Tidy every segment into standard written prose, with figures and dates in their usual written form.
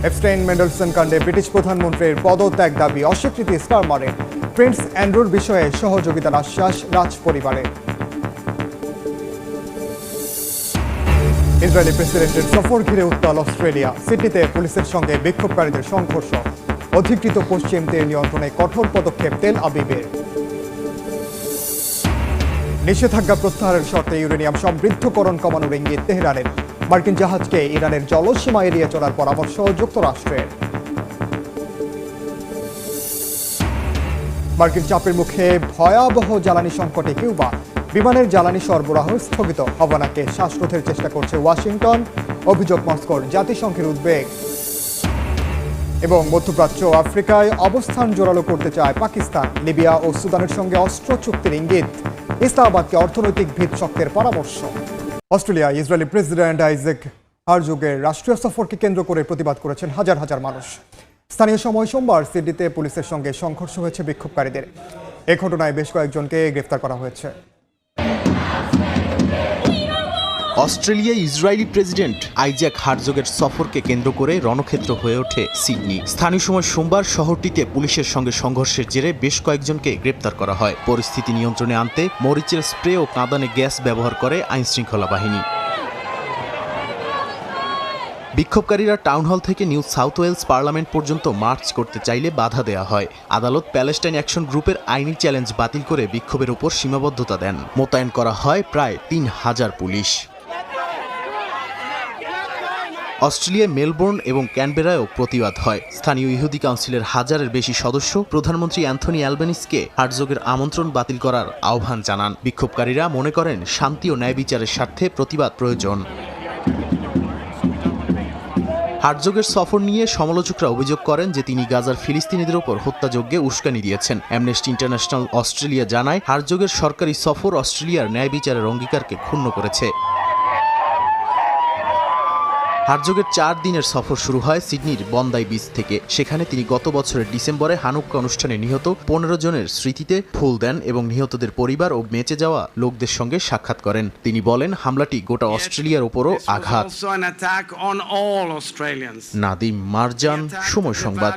Epstein মেন্ডেলসন কাণ্ডে British প্রধানমন্ত্রীর পদত্যাগ দাবি অস্বীকৃতি স্টারমারের। প্রিন্স অ্যান্ড্রুর বিষয়ে সহযোগিতার আশ্বাস রাজ পরিবারের। ইসরায়েলি প্রেসিডেন্টের সফর ঘিরে উত্তাল অস্ট্রেলিয়া। সিডনিতে পুলিশের সঙ্গে বিক্ষোভকারীদের সংঘর্ষ। অধিকৃত পশ্চিম তীর নিয়ন্ত্রণে কঠোর পদক্ষেপ তেল আবিবের। নিষেধাজ্ঞা প্রত্যাহারের শর্তে ইউরেনিয়াম সমৃদ্ধকরণ কমানোর ইঙ্গিত তেহরানের। মার্কিন জাহাজকে ইরানের জলসীমা এড়িয়ে চলার পরামর্শ যুক্তরাষ্ট্রের। মার্কিন চাপের মুখে ভয়াবহ জ্বালানি সংকটে কিউবা। বিমানের জ্বালানি সরবরাহ স্থগিত। হাভানাকে শ্বাসরোধের চেষ্টা করছে ওয়াশিংটন। অভিযোগ মস্কোর। জাতিসংঘের উদ্বেগ। এবং মধ্যপ্রাচ্য ও আফ্রিকায় অবস্থান জোরালো করতে চায় পাকিস্তান। লিবিয়া ও সুদানের সঙ্গে অস্ত্র চুক্তির ইঙ্গিত। ইসলামাবাদকে অর্থনৈতিক ভিত শক্তের পরামর্শ। অস্ট্রেলিয়া ইসরায়েলি প্রেসিডেন্ট আইজাক হারজোগের রাষ্ট্রীয় সফরকে কেন্দ্র করে প্রতিবাদ করেছেন হাজার হাজার মানুষ। স্থানীয় সময় সোমবার সিডনিতে পুলিশের সঙ্গে সংঘর্ষ হয়েছে বিক্ষোভকারীদের। এ ঘটনায় বেশ কয়েকজনকে গ্রেফতার করা হয়েছে। অস্ট্রেলিয়া ইসরায়েলি প্রেসিডেন্ট আইজাক হারজোগের সফরকে কেন্দ্র করে রণক্ষেত্র হয়ে ওঠে সিডনি। স্থানীয় সময় সোমবার শহরটিতে পুলিশের সঙ্গে সংঘর্ষের জেরে বেশ কয়েকজনকে গ্রেপ্তার করা হয়। পরিস্থিতি নিয়ন্ত্রণে আনতে মরিচের স্প্রে ও কাঁদানে গ্যাস ব্যবহার করে আইনশৃঙ্খলা বাহিনী। বিক্ষোভকারীরা টাউন হল থেকে নিউ সাউথ ওয়েলস পার্লামেন্ট পর্যন্ত মার্চ করতে চাইলে বাধা দেওয়া হয়। আদালত প্যালেস্টাইন অ্যাকশন গ্রুপের আইনি চ্যালেঞ্জ বাতিল করে বিক্ষোভের উপর সীমাবদ্ধতা দেন। মোতায়েন করা হয় প্রায় ৩,০০০ পুলিশ। অস্ট্রেলিয়ায় মেলবোর্ন এবং ক্যানবেরায়ও প্রতিবাদ হয়। স্থানীয় ইহুদি কাউন্সিলের হাজারের বেশি সদস্য প্রধানমন্ত্রী অ্যান্থনি অ্যালবানিজকে হারজোগের আমন্ত্রণ বাতিল করার আহ্বান জানান। বিক্ষোভকারীরা মনে করেন শান্তি ও ন্যায় বিচারের স্বার্থে প্রতিবাদ প্রয়োজন। হারজোগের সফর নিয়ে সমালোচকরা অভিযোগ করেন যে তিনি গাজার ফিলিস্তিনিদের ওপর হত্যাযজ্ঞে উস্কানি দিয়েছেন। অ্যামনেস্টি ইন্টারন্যাশনাল অস্ট্রেলিয়া জানায় হারজোগের সরকারি সফর অস্ট্রেলিয়ার ন্যায় বিচারের অঙ্গীকারকে ক্ষুণ্ণ করেছে। হারজোগের ৪ দিনের সফর শুরু হয় সিডনির বন্দাই বিচ থেকে। সেখানে তিনি গত বছরের ডিসেম্বরে হানুক্কা অনুষ্ঠানে নিহত ১৫ জনের স্মৃতিতে ফুল দেন এবং নিহতদের পরিবার ও বেঁচে যাওয়া লোকদের সঙ্গে সাক্ষাৎ করেন। তিনি বলেন হামলাটি গোটা অস্ট্রেলিয়ার উপরও আঘাত। নাদিম মারজান, সময় সংবাদ।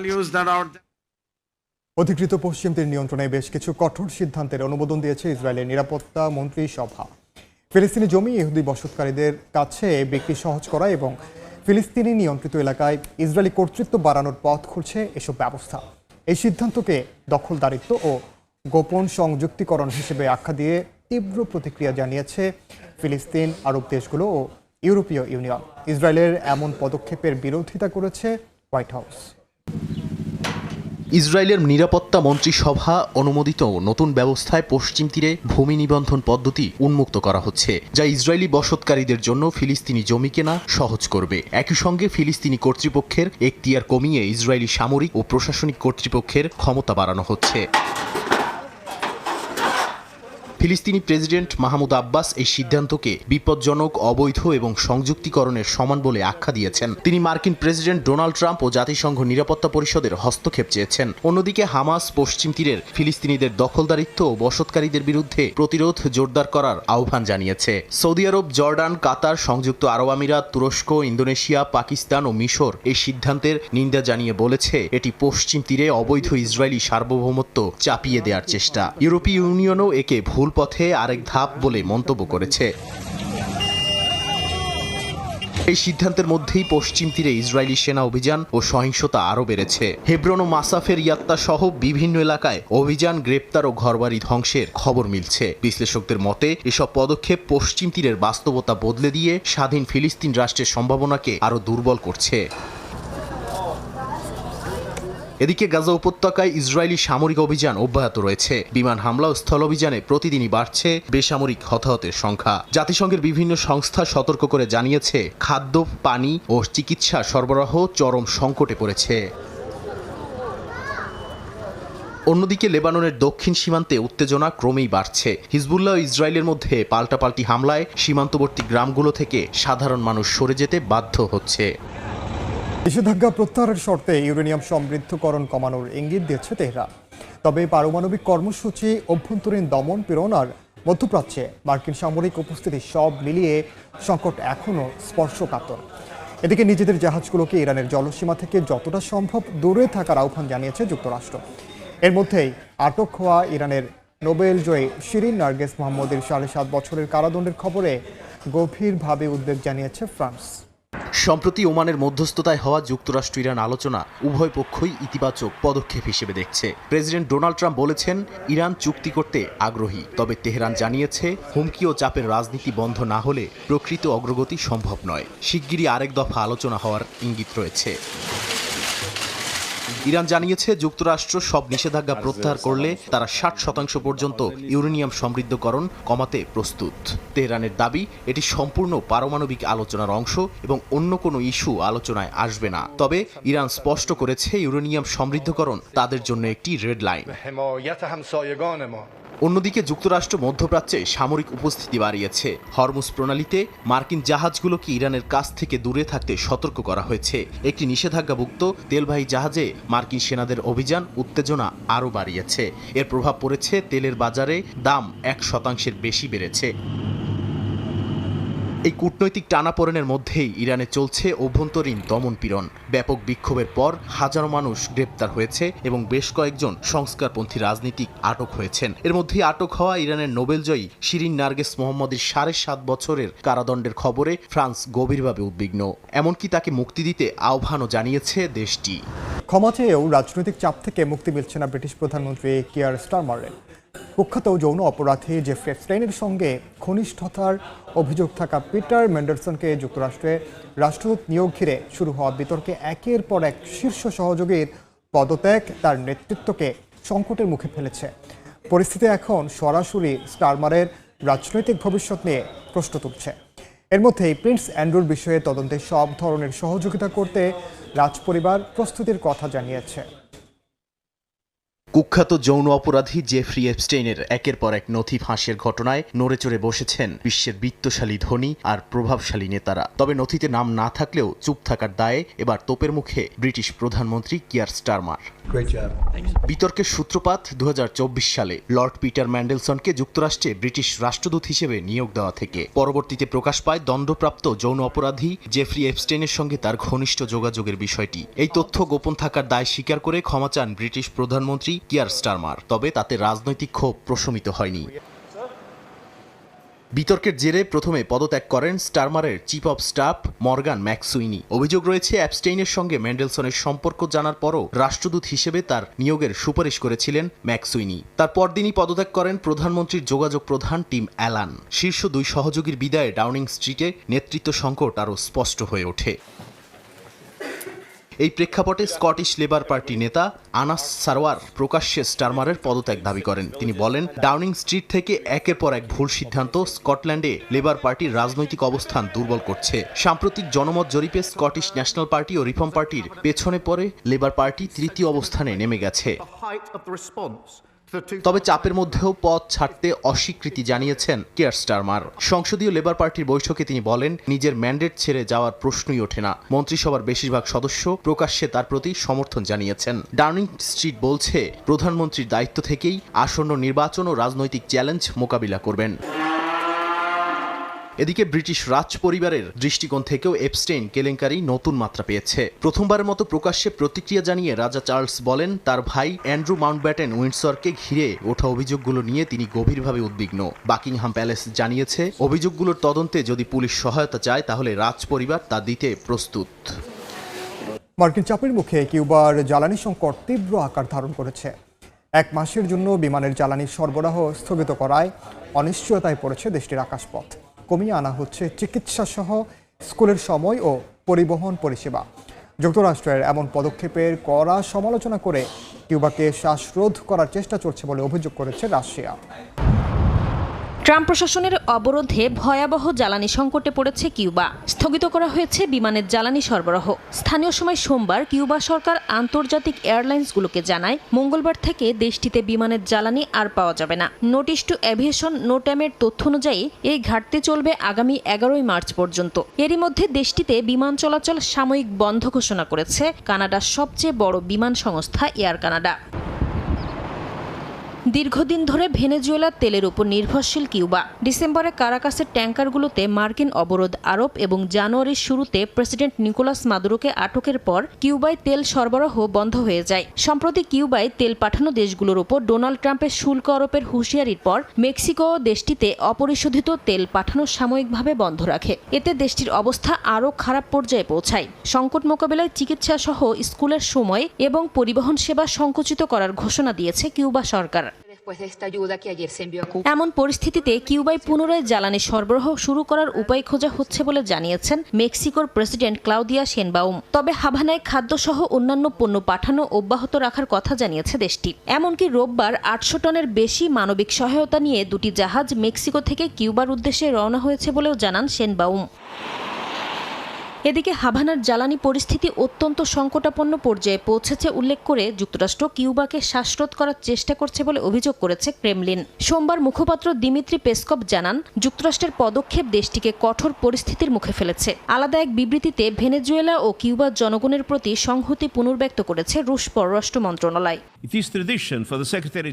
অধিকৃত পশ্চিম তীর নিয়ন্ত্রণে বেশ কিছু কঠোর সিদ্ধান্তের অনুমোদন দিয়েছে ইসরায়েলের নিরাপত্তা মন্ত্রিসভা। ফিলিস্তিনি জমি ইহুদি বসতকারীদের কাছে বিক্রি সহজ করা এবং ফিলিস্তিনি নিয়ন্ত্রিত এলাকায় ইসরায়েলি কর্তৃত্ব বাড়ানোর পথ খুলছে এসব ব্যবস্থা। এই সিদ্ধান্তকে দখলদারিত্ব ও গোপন সংযুক্তিকরণ হিসেবে আখ্যা দিয়ে তীব্র প্রতিক্রিয়া জানিয়েছে ফিলিস্তিন, আরব দেশগুলো ও ইউরোপীয় ইউনিয়ন। ইসরায়েলের এমন পদক্ষেপের বিরোধিতা করেছে হোয়াইট হাউস। ইসরায়েলের নিরাপত্তা মন্ত্রিসভা অনুমোদিত নতুন ব্যবস্থায় পশ্চিম তীরে ভূমি নিবন্ধন পদ্ধতি উন্মুক্ত করা হচ্ছে, যা ইসরায়েলি বসতকারীদের জন্য ফিলিস্তিনি জমি কেনা সহজ করবে। একই সঙ্গে ফিলিস্তিনি কর্তৃপক্ষের এখতিয়ার কমিয়ে ইসরায়েলি সামরিক ও প্রশাসনিক কর্তৃপক্ষের ক্ষমতা বাড়ানো হচ্ছে। ফিলিস্তিনি প্রেসিডেন্ট মাহমুদ আব্বাস এই সিদ্ধান্তকে বিপজ্জনক, অবৈধ এবং সংযুক্তিকরণের সমান বলে আখ্যা দিয়েছেন। তিনি মার্কিন প্রেসিডেন্ট ডোনাল্ড ট্রাম্প ও জাতিসংঘ নিরাপত্তা পরিষদের হস্তক্ষেপ চেয়েছেন। অন্যদিকে হামাস পশ্চিম তীরের ফিলিস্তিনিদের দখলদারিত্ব ও বসতকারীদের বিরুদ্ধে প্রতিরোধ জোরদার করার আহ্বান জানিয়েছে। সৌদি আরব, জর্ডান, কাতার, সংযুক্ত আরব আমিরাত, তুরস্ক, ইন্দোনেশিয়া, পাকিস্তান ও মিশর এই সিদ্ধান্তের নিন্দা জানিয়ে বলেছে এটি পশ্চিম তীরে অবৈধ ইসরায়েলি সার্বভৌমত্ব চাপিয়ে দেওয়ার চেষ্টা। ইউরোপীয় ইউনিয়নও একে ভুল পথে আরেক ধাপ বলে মন্তব্য করেছে। এই সিদ্ধান্তের মধ্যেই পশ্চিম তীরে ইসরায়েলি সেনা অভিযান ও সহিংসতা আরও বেড়েছে। হেব্রন ও মাসাফের ইয়াত্তা সহ বিভিন্ন এলাকায় অভিযান, গ্রেপ্তার ও ঘরবাড়ি ধ্বংসের খবর মিলছে। বিশ্লেষকদের মতে এসব পদক্ষেপ পশ্চিম তীরের বাস্তবতা বদলে দিয়ে স্বাধীন ফিলিস্তিন রাষ্ট্রের সম্ভাবনাকে আরও দুর্বল করছে। এদিকে গাজা উপত্যকায় ইসরায়েলি সামরিক অভিযান অব্যাহত রয়েছে। বিমান হামলা ও স্থল অভিযানে প্রতিদিনই বাড়ছে বেসামরিক হতাহতের সংখ্যা। জাতিসংঘের বিভিন্ন সংস্থা সতর্ক করে জানিয়েছে খাদ্য, পানি ও চিকিৎসা সরবরাহ চরম সংকটে পড়েছে। অন্যদিকে লেবাননের দক্ষিণ সীমান্তে উত্তেজনা ক্রমেই বাড়ছে। হিজবুল্লাহ ও ইসরায়েলের মধ্যে পাল্টাপাল্টি হামলায় সীমান্তবর্তী গ্রামগুলো থেকে সাধারণ মানুষ সরে যেতে বাধ্য হচ্ছে। নিষেধাজ্ঞা প্রত্যাহারের শর্তে ইউরেনিয়াম সমৃদ্ধকরণ কমানোর ইঙ্গিত দিয়েছে তেহরান। তবে পারমাণবিক কর্মসূচি, অভ্যন্তরীণ দমন পীড়ন আর মধ্যপ্রাচ্যে মার্কিন সামরিক উপস্থিতি সব মিলিয়ে সংকট এখনও স্পর্শকাতর। এদিকে নিজেদের জাহাজগুলোকে ইরানের জলসীমা থেকে যতটা সম্ভব দূরে থাকার আহ্বান জানিয়েছে যুক্তরাষ্ট্র। এর মধ্যেই আটক হওয়া ইরানের নোবেল জয়ী শিরিন নার্গিস মোহাম্মদের 7.5 বছরের কারাদণ্ডের খবরে গভীরভাবে উদ্বেগ জানিয়েছে ফ্রান্স। সম্প্রতি ওমানের মধ্যস্থতায় হওয়া যুক্তরাষ্ট্র ইরান আলোচনা উভয় পক্ষই ইতিবাচক পদক্ষেপ হিসেবে দেখছে। প্রেসিডেন্ট ডোনাল্ড ট্রাম্প বলেছেন, ইরান চুক্তি করতে আগ্রহী, তবে তেহরান জানিয়েছে হুমকি ও চাপের রাজনীতি বন্ধ না হলে প্রকৃত অগ্রগতি সম্ভব নয়। শিগগিরই আরেক দফা আলোচনা হওয়ার ইঙ্গিত রয়েছে। ইরান জানিয়েছে, যুক্তরাষ্ট্র সব নিষেধাজ্ঞা প্রত্যাহার করলে তারা 60% পর্যন্ত ইউরেনিয়াম সমৃদ্ধকরণ কমাতে প্রস্তুত। তেহরানের দাবি, এটি সম্পূর্ণ পারমাণবিক আলোচনার অংশ এবং অন্য কোনো ইস্যু আলোচনায় আসবে না। তবে ইরান স্পষ্ট করেছে, ইউরেনিয়াম সমৃদ্ধকরণ তাদের জন্য একটি রেড লাইন। অন্যদিকে যুক্তরাষ্ট্র মধ্যপ্রাচ্যে সামরিক উপস্থিতি বাড়িয়েছে। হরমুজ প্রণালীতে মার্কিন জাহাজগুলোকে ইরানের কাছ থেকে দূরে থাকতে সতর্ক করা হয়েছে। একটি নিষেধাজ্ঞাভুক্ত তেলবাহী জাহাজে মার্কিন সেনাদের অভিযান উত্তেজনা আরও বাড়িয়েছে। এর প্রভাব পড়েছে তেলের বাজারে, দাম 1% বেশি বেড়েছে। এই কূটনৈতিক টানাপোড়েনের মধ্যেই ইরানে চলছে অভ্যন্তরীণ দমনপীড়ন। ব্যাপক বিক্ষোভের পর হাজারো মানুষ গ্রেপ্তার হয়েছে এবং বেশ কয়েকজন সংস্কারপন্থী রাজনীতিক আটক হয়েছেন। এর মধ্যেই আটক হওয়া ইরানের নোবেলজয়ী শিরিন নার্গিস মোহাম্মদের 7.5 বছরের কারাদণ্ডের খবরে ফ্রান্স গভীরভাবে উদ্বিগ্ন। এমনকি তাকে মুক্তি দিতে আহ্বানও জানিয়েছে দেশটি। ক্ষমা চেয়েও রাজনৈতিক চাপ থেকে মুক্তি মিলছে না ব্রিটিশ প্রধানমন্ত্রী কিয়ার স্টারমারের। কুখ্যাত যৌন অপরাধী জেফ্রি এপস্টাইনের সঙ্গে ঘনিষ্ঠতার অভিযোগ থাকা পিটার ম্যান্ডেলসনকে যুক্তরাষ্ট্রে রাষ্ট্রদূত নিয়োগ ঘিরে শুরু হওয়া বিতর্কে একের পর এক শীর্ষ সহযোগীর পদত্যাগ তার নেতৃত্বকে সংকটের মুখে ফেলেছে। পরিস্থিতি এখন সরাসরি স্টারমারের রাজনৈতিক ভবিষ্যৎ নিয়ে প্রশ্ন তুলছে। এর মধ্যেই প্রিন্স অ্যান্ড্রুর বিষয়ে তদন্তে সব ধরনের সহযোগিতা করতে রাজপরিবার প্রস্তুতির কথা জানিয়েছে। কুখ্যাত যৌন অপরাধী জেফ্রি এপস্টেইনের একের পর এক নথি ফাঁসের ঘটনায় নড়েচড়ে বসেছেন বিশ্বের বিত্তশালী ধনী আর প্রভাবশালী নেতারা। তবে নথিতে নাম না থাকলেও চুপ থাকার দায়ে এবার তোপের মুখে ব্রিটিশ প্রধানমন্ত্রী কিয়ার স্টারমার। বিতর্কের সূত্রপাত 2024 সালে লর্ড পিটার ম্যান্ডেলসনকে যুক্তরাষ্ট্রে ব্রিটিশ রাষ্ট্রদূত হিসেবে নিয়োগ দেওয়া থেকে। পরবর্তীতে প্রকাশ পায় দণ্ডপ্রাপ্ত যৌন অপরাধী জেফ্রি এপস্টেইনের সঙ্গে তার ঘনিষ্ঠ যোগাযোগের বিষয়টি। এই তথ্য গোপন থাকার দায় স্বীকার করে ক্ষমা চান ব্রিটিশ প্রধানমন্ত্রী কিয়ার স্টারমার। তবে তাতে রাজনৈতিক ক্ষোভ প্রশমিত হয়নি। বিতর্কের জেরে প্রথমে পদত্যাগ করেন স্টারমারের চিফ অব স্টাফ মর্গান ম্যাকসুইনি। অভিযোগ রয়েছে, অ্যাপস্টেইনের সঙ্গে ম্যান্ডেলসনের সম্পর্ক জানার পরও রাষ্ট্রদূত হিসেবে তার নিয়োগের সুপারিশ করেছিলেন ম্যাকসুইনি। তার পরদিনই পদত্যাগ করেন প্রধানমন্ত্রীর যোগাযোগ প্রধান টিম অ্যালান। শীর্ষ দুই সহযোগীর বিদায়ে ডাউনিং স্ট্রিটে নেতৃত্ব সংকট আরও স্পষ্ট হয়ে ওঠে। এই প্রেক্ষাপটে স্কটিশ লেবার পার্টি নেতা আনাস সারওয়ার প্রকাশ্যে স্টারমারের পদত্যাগ দাবি করেন। তিনি বলেন, ডাউনিং স্ট্রিট থেকে একের পর এক ভুল সিদ্ধান্ত স্কটল্যান্ডে লেবার পার্টির রাজনৈতিক অবস্থান দুর্বল করছে। সাম্প্রতিক জনমত জরিপে স্কটিশ ন্যাশনাল পার্টি ও রিফর্ম পার্টির পেছনে পড়ে লেবার পার্টি তৃতীয় অবস্থানে নেমে গেছে। তবে চাপের মধ্যেও পদ ছাড়তে অস্বীকৃতি জানিয়েছেন কিয়ার স্টারমার। সংসদীয় লেবার পার্টির বৈঠকে তিনি বলেন, নিজের ম্যান্ডেট ছেড়ে যাওয়ার প্রশ্নই ওঠে না। মন্ত্রিসভার বেশিরভাগ সদস্য প্রকাশ্যে তার প্রতি সমর্থন জানিয়েছেন। ডাউনিং স্ট্রিট বলছে, প্রধানমন্ত্রীর দায়িত্ব থেকেই আসন্ন নির্বাচন ও রাজনৈতিক চ্যালেঞ্জ মোকাবিলা করবেন। এদিকে ব্রিটিশ রাজ পরিবারের দৃষ্টিকোণ থেকেও এপস্টেইন কেলেঙ্কারি নতুন মাত্রা পেয়েছে। প্রথমবারের মতো প্রকাশ্যে প্রতিক্রিয়া জানিয়ে রাজা চার্লস বলেন, তার ভাই অ্যান্ড্রু মাউন্টব্যাটেন উইন্ডসরকে ঘিরে ওঠা অভিযোগগুলো নিয়ে তিনি গভীরভাবে উদ্বিগ্ন। বাকিংহাম প্যালেস জানিয়েছে, অভিযোগগুলোর তদন্তে যদি পুলিশ সহায়তা চায় তাহলে রাজ পরিবার তা দিতে প্রস্তুত। মার্কিন চাপের মুখে কিউবার জ্বালানি সংকট তীব্র আকার ধারণ করেছে। 1 মাসের জন্য বিমানের জ্বালানি সরবরাহ স্থগিত করায় অনিশ্চয়তায় পড়েছে দেশটির আকাশপথ। কমিয়ে আনা হচ্ছে চিকিৎসা সহ স্কুলের সময় ও পরিবহন পরিষেবা। যুক্তরাষ্ট্রের এমন পদক্ষেপের কড়া সমালোচনা করে কিউবাকে শ্বাসরোধ করার চেষ্টা চলছে বলে অভিযোগ করেছে রাশিয়া। ট্রাম্প প্রশাসনের অবরোধে ভয়াবহ জ্বালানি সংকটে পড়েছে কিউবা। স্থগিত করা হয়েছে বিমানের জ্বালানি সরবরাহ। স্থানীয় সময় সোমবার কিউবা সরকার আন্তর্জাতিক এয়ারলাইন্সগুলোকে জানায়, মঙ্গলবার থেকে দেশটিতে বিমানের জ্বালানি আর পাওয়া যাবে না। নোটিশ টু এভিয়েশন নোট্যামের তথ্য অনুযায়ী এই ঘাটতি চলবে আগামী 11 মার্চ পর্যন্ত। এরই মধ্যে দেশটিতে বিমান চলাচল সাময়িক বন্ধ ঘোষণা করেছে কানাডার সবচেয়ে বড় বিমান সংস্থা এয়ার কানাডা। দীর্ঘদিন ধরে ভেনেজুয়েলার তেলের উপর নির্ভরশীল কিউবা। ডিসেম্বরে কারাকাসের ট্যাঙ্কারগুলোতে মার্কিন অবরোধ আরোপ এবং জানুয়ারির শুরুতে প্রেসিডেন্ট নিকোলাস মাদুরোকে আটকের পর কিউবায় তেল সরবরাহ বন্ধ হয়ে যায়। সম্প্রতি কিউবায় তেল পাঠানো দেশগুলোর উপর ডোনাল্ড ট্রাম্পের শুল্ক আরোপের হুঁশিয়ারির পর মেক্সিকো দেশটিতে অপরিশোধিত তেল পাঠানো সাময়িকভাবে বন্ধ রাখে। এতে দেশটির অবস্থা আরও খারাপ পর্যায়ে পৌঁছায়। সংকট মোকাবেলায় চিকিৎসা সহ স্কুলের সময় এবং পরিবহন সেবা সংকুচিত করার ঘোষণা দিয়েছে কিউবা সরকার। এমন পরিস্থিতিতে কিউবায় পুনরায় জ্বালানি সরবরাহ শুরু করার উপায় খোঁজা হচ্ছে বলে জানিয়েছেন মেক্সিকোর প্রেসিডেন্ট ক্লাউদিয়া শেনবাউম। তবে হাভানায় খাদ্যসহ অন্যান্য পণ্য পাঠানো অব্যাহত রাখার কথা জানিয়েছে দেশটি। এমনকি রোববার 800 টনের বেশি মানবিক সহায়তা নিয়ে দুটি জাহাজ মেক্সিকো থেকে কিউবার উদ্দেশ্যে রওনা হয়েছে বলেও জানান শেনবাউম। এদিকে হাভানার জ্বালানি পরিস্থিতি অত্যন্ত সংকটাপন্ন পর্যায়ে পৌঁছেছে উল্লেখ করে যুক্তরাষ্ট্র কিউবাকে শ্বাসরোধ করার চেষ্টা করছে বলে অভিযোগ করেছে ক্রেমলিন। সোমবার মুখপাত্র দিমিত্রি পেসকভ জানান, যুক্তরাষ্ট্রের পদক্ষেপ দেশটিকে কঠোর পরিস্থিতির মুখে ফেলেছে। আলাদা এক বিবৃতিতে ভেনেজুয়েলা ও কিউবার জনগণের প্রতি সংহতি পুনর্ব্যক্ত করেছে রুশ পররাষ্ট্র মন্ত্রণালয়।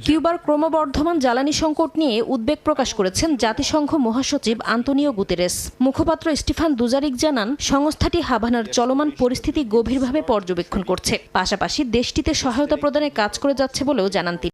কিউবার ক্রমবর্ধমান জ্বালানি সংকট নিয়ে উদ্বেগ প্রকাশ করেছেন জাতিসংঘ মহাসচিব আন্তোনিও গুতেরেস। মুখপাত্র স্টিফান দুজারিক জানান, সংস্থাটি হাভানার চলমান পরিস্থিতি গভীরভাবে পর্যবেক্ষণ করছে, পাশাপাশি দেশটিতে সহায়তা প্রদানে কাজ করে যাচ্ছে বলেও জানান তিনি।